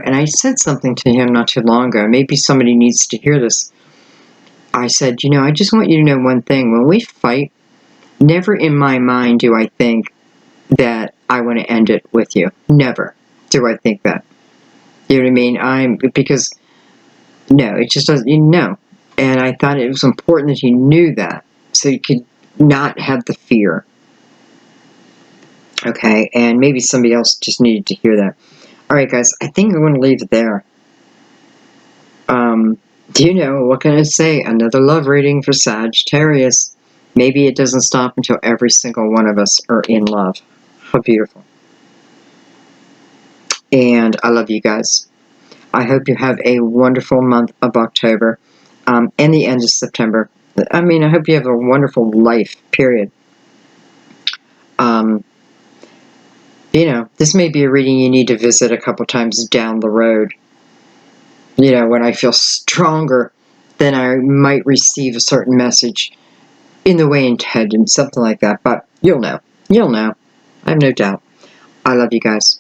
And I said something to him not too long ago. Maybe somebody needs to hear this. I said, I just want you to know one thing. When we fight, never in my mind do I think that I want to end it with you. Never do I think that. You know what I mean? Because, no, it just doesn't, And I thought it was important that he knew that, so he could not have the fear. Okay, and maybe somebody else just needed to hear that. All right, guys, I think I'm going to leave it there. What can I say? Another love reading for Sagittarius. Maybe it doesn't stop until every single one of us are in love. How beautiful. And I love you guys. I hope you have a wonderful month of October and the end of September. I hope you have a wonderful life, period. This may be a reading you need to visit a couple times down the road. When I feel stronger, then I might receive a certain message in the way intended, something like that. But you'll know. I have no doubt. I love you guys.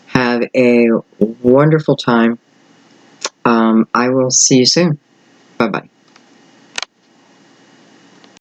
Have a wonderful time. I will see you soon. Bye-bye.